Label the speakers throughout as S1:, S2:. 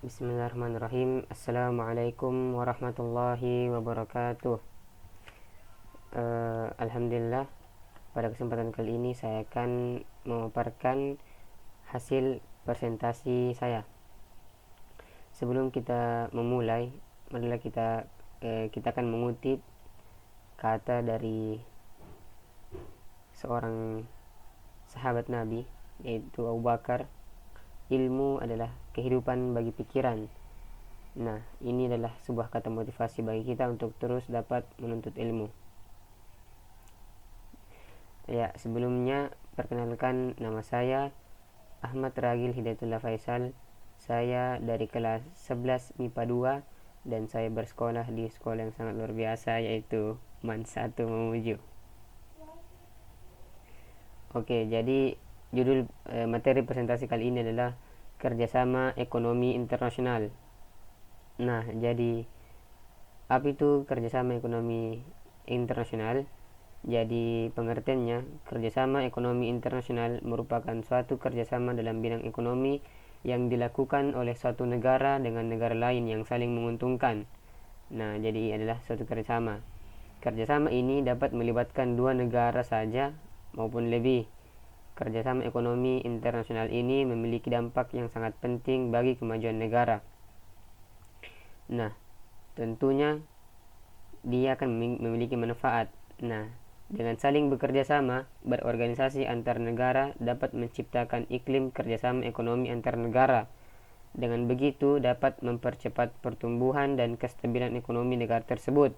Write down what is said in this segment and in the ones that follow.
S1: Bismillahirrahmanirrahim. Assalamualaikum warahmatullahi wabarakatuh. Alhamdulillah, pada kesempatan kali ini saya akan memaparkan hasil presentasi saya. Sebelum kita memulai, marilah kita akan mengutip kata dari seorang sahabat Nabi, yaitu Abu Bakar. Ilmu adalah kehidupan bagi pikiran. Nah, ini adalah sebuah kata motivasi bagi kita untuk terus dapat menuntut ilmu. Ya, sebelumnya perkenalkan, nama saya Ahmad Ragil Hidayatullah Faisal. Saya dari kelas 11 MIPA 2 dan saya bersekolah di sekolah yang sangat luar biasa, yaitu MAN 1 Mamuju. Oke, jadi judul materi presentasi kali ini adalah kerjasama ekonomi internasional. Nah, jadi apa itu kerjasama ekonomi internasional? Jadi pengertiannya, kerjasama ekonomi internasional merupakan suatu kerjasama dalam bidang ekonomi yang dilakukan oleh suatu negara dengan negara lain yang saling menguntungkan. Nah, jadi adalah suatu kerjasama. Kerjasama ini dapat melibatkan dua negara saja maupun lebih. Kerjasama ekonomi internasional ini memiliki dampak yang sangat penting bagi kemajuan negara. Nah, tentunya dia akan memiliki manfaat. Nah, dengan saling bekerja sama, berorganisasi antar negara dapat menciptakan iklim kerjasama ekonomi antar negara. Dengan begitu dapat mempercepat pertumbuhan dan kestabilan ekonomi negara tersebut.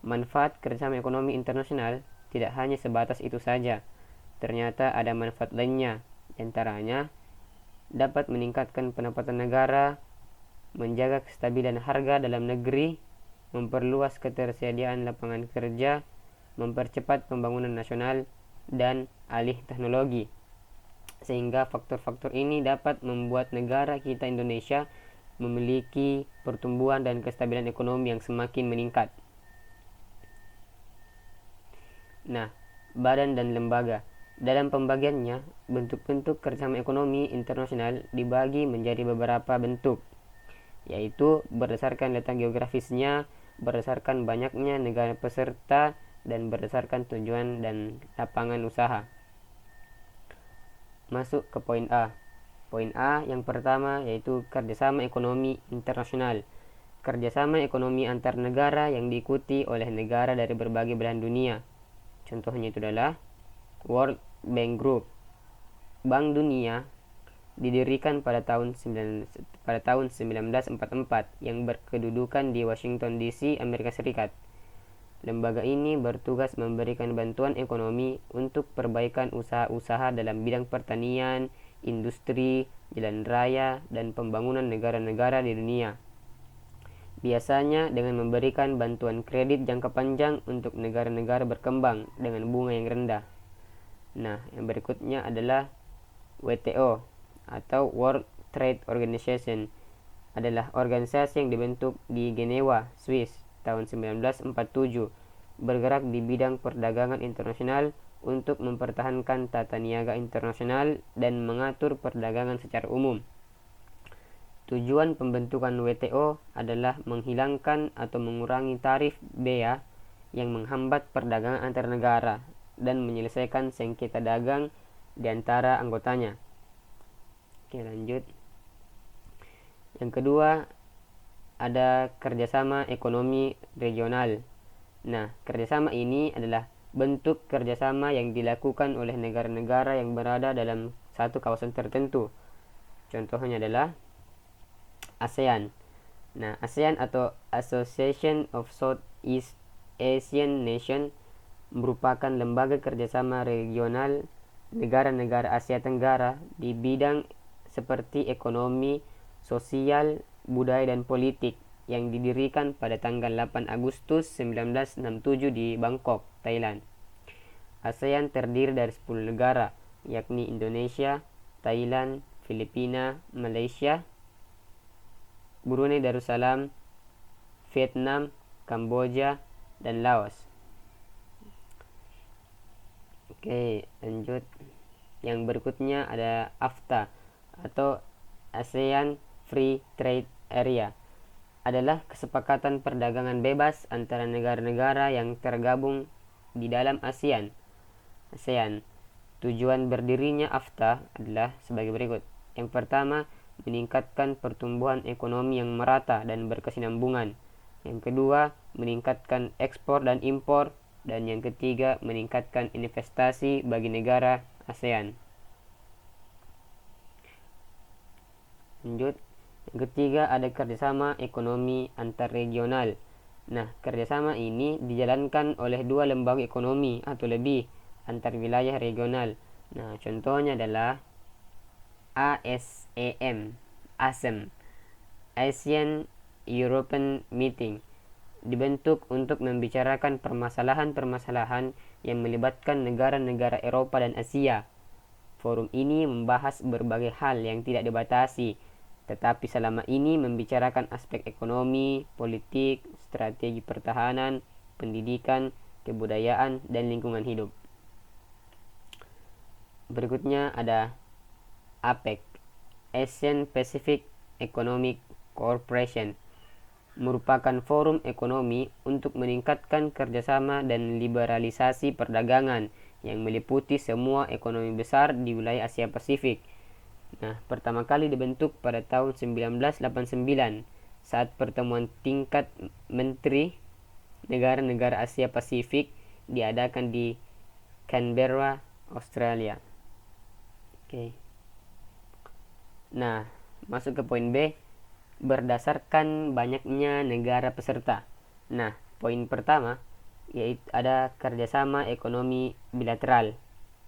S1: Manfaat kerjasama ekonomi internasional tidak hanya sebatas itu saja. Ternyata ada manfaat lainnya, antaranya dapat meningkatkan pendapatan negara, menjaga kestabilan harga dalam negeri, memperluas ketersediaan lapangan kerja, mempercepat pembangunan nasional, dan alih teknologi. Sehingga faktor-faktor ini dapat membuat negara kita Indonesia memiliki pertumbuhan dan kestabilan ekonomi yang semakin meningkat. Nah, badan dan lembaga. Dalam pembagiannya, bentuk-bentuk kerjasama ekonomi internasional dibagi menjadi beberapa bentuk, yaitu berdasarkan letak geografisnya, berdasarkan banyaknya negara peserta, dan berdasarkan tujuan dan lapangan usaha. Masuk ke poin A. Poin A yang pertama yaitu kerjasama ekonomi internasional. Kerjasama ekonomi antar negara yang diikuti oleh negara dari berbagai belahan dunia. Contohnya itu adalah World Bank Group. Bank Dunia didirikan pada tahun 1944 yang berkedudukan di Washington DC, Amerika Serikat. Lembaga ini bertugas memberikan bantuan ekonomi untuk perbaikan usaha-usaha dalam bidang pertanian, industri, jalan raya, dan pembangunan negara-negara di dunia. Biasanya dengan memberikan bantuan kredit jangka panjang untuk negara-negara berkembang dengan bunga yang rendah. Nah, yang berikutnya adalah WTO atau World Trade Organization, adalah organisasi yang dibentuk di Jenewa, Swiss tahun 1947, bergerak di bidang perdagangan internasional untuk mempertahankan tata niaga internasional dan mengatur perdagangan secara umum. Tujuan pembentukan WTO adalah menghilangkan atau mengurangi tarif bea yang menghambat perdagangan antar negara dan menyelesaikan sengketa dagang di antara anggotanya. Oke, lanjut. Yang kedua, ada kerjasama ekonomi regional. Nah, kerjasama ini adalah bentuk kerjasama yang dilakukan oleh negara-negara yang berada dalam satu kawasan tertentu. Contohnya adalah ASEAN. Nah, ASEAN atau Association of Southeast Asian Nations merupakan lembaga kerjasama regional negara-negara Asia Tenggara di bidang seperti ekonomi, sosial, budaya, dan politik yang didirikan pada tanggal 8 Agustus 1967 di Bangkok, Thailand. ASEAN terdiri dari 10 negara, yakni Indonesia, Thailand, Filipina, Malaysia, Brunei Darussalam, Vietnam, Kamboja, dan Laos. Oke, lanjut. Yang berikutnya ada AFTA atau ASEAN Free Trade Area adalah kesepakatan perdagangan bebas antara negara-negara yang tergabung di dalam ASEAN. Tujuan berdirinya AFTA adalah sebagai berikut. Yang pertama, meningkatkan pertumbuhan ekonomi yang merata dan berkesinambungan. Yang kedua, meningkatkan ekspor dan impor. Dan yang ketiga, meningkatkan investasi bagi negara ASEAN. Lanjut. Yang ketiga, ada kerjasama ekonomi antarregional. Nah, kerjasama ini dijalankan oleh dua lembaga ekonomi atau lebih antar wilayah regional. Nah, contohnya adalah ASEM, Asian European Meeting, dibentuk untuk membicarakan permasalahan-permasalahan yang melibatkan negara-negara Eropa dan Asia. Forum ini membahas berbagai hal yang tidak dibatasi, tetapi selama ini membicarakan aspek ekonomi, politik, strategi pertahanan, pendidikan, kebudayaan, dan lingkungan hidup. Berikutnya ada APEC, Asian Pacific Economic Cooperation, merupakan forum ekonomi untuk meningkatkan kerjasama dan liberalisasi perdagangan yang meliputi semua ekonomi besar di wilayah Asia Pasifik. Nah, pertama kali dibentuk pada tahun 1989 saat pertemuan tingkat menteri negara-negara Asia Pasifik diadakan di Canberra, Australia. Oke. Nah, masuk ke poin B, berdasarkan banyaknya negara peserta. Nah, poin pertama yaitu ada kerjasama ekonomi bilateral.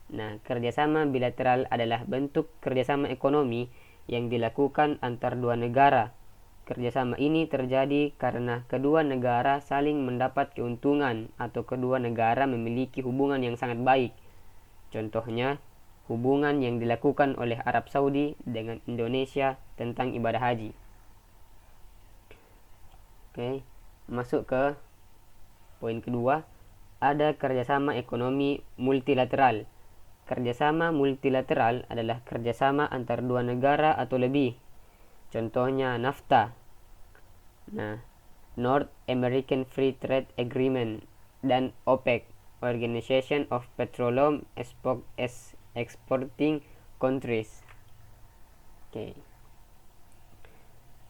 S1: Nah, kerjasama bilateral adalah bentuk kerjasama ekonomi yang dilakukan antar dua negara. Kerjasama ini terjadi karena kedua negara saling mendapat keuntungan atau kedua negara memiliki hubungan yang sangat baik. Contohnya, hubungan yang dilakukan oleh Arab Saudi dengan Indonesia tentang ibadah haji. Oke, masuk ke poin kedua, ada kerjasama ekonomi multilateral. Kerjasama multilateral adalah kerjasama antar dua negara atau lebih. Contohnya NAFTA, nah, North American Free Trade Agreement, dan OPEC, Organization of Petroleum Exporting Countries. Oke.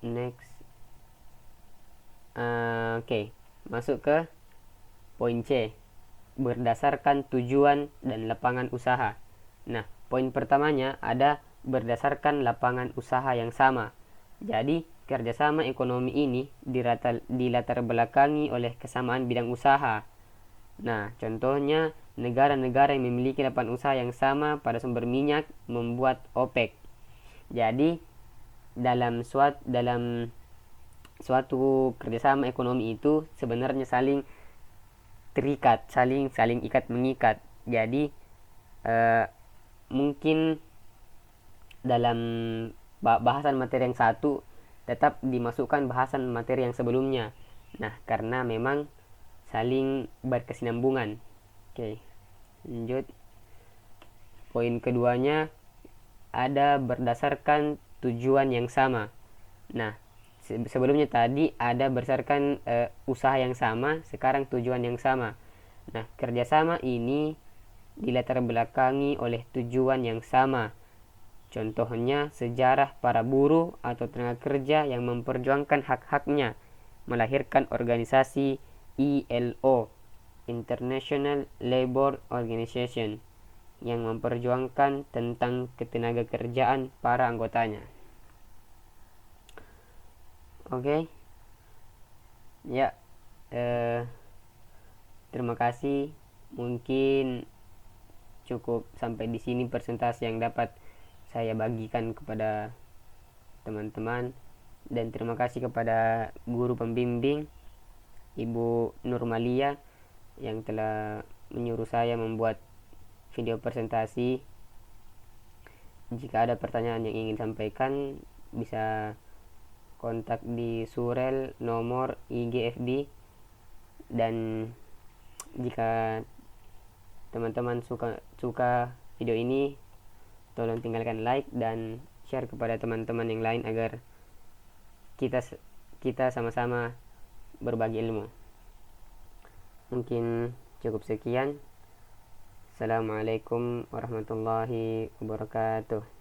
S1: Next. Oke, masuk ke poin C, berdasarkan tujuan dan lapangan usaha. Nah, poin pertamanya ada berdasarkan lapangan usaha yang sama. Jadi, kerjasama ekonomi ini dilatar belakangi oleh kesamaan bidang usaha. Nah, contohnya negara-negara yang memiliki lapangan usaha yang sama pada sumber minyak membuat OPEC. Jadi, dalam suatu kerjasama ekonomi itu sebenarnya saling terikat, saling ikat mengikat. Jadi mungkin dalam bahasan materi yang satu tetap dimasukkan bahasan materi yang sebelumnya. Nah, karena memang saling berkesinambungan. Oke, lanjut. Poin keduanya ada berdasarkan tujuan yang sama. Nah, sebelumnya tadi ada berdasarkan usaha yang sama, sekarang tujuan yang sama. Nah, kerjasama ini dilatar belakangi oleh tujuan yang sama. Contohnya sejarah para buruh atau tenaga kerja yang memperjuangkan hak-haknya, melahirkan organisasi ILO, International Labour Organization, yang memperjuangkan tentang ketenaga kerjaan para anggotanya. Oke. Ya, terima kasih. Mungkin cukup sampai di sini presentasi yang dapat saya bagikan kepada teman-teman, dan terima kasih kepada guru pembimbing Ibu Nurmalia yang telah menyuruh saya membuat video presentasi. Jika ada pertanyaan yang ingin sampaikan, bisa kontak di Surel nomor IGFB. Dan jika teman-teman suka video ini, tolong tinggalkan like dan share kepada teman-teman yang lain agar kita kita sama-sama berbagi ilmu. Mungkin cukup sekian. Assalamualaikum warahmatullahi wabarakatuh.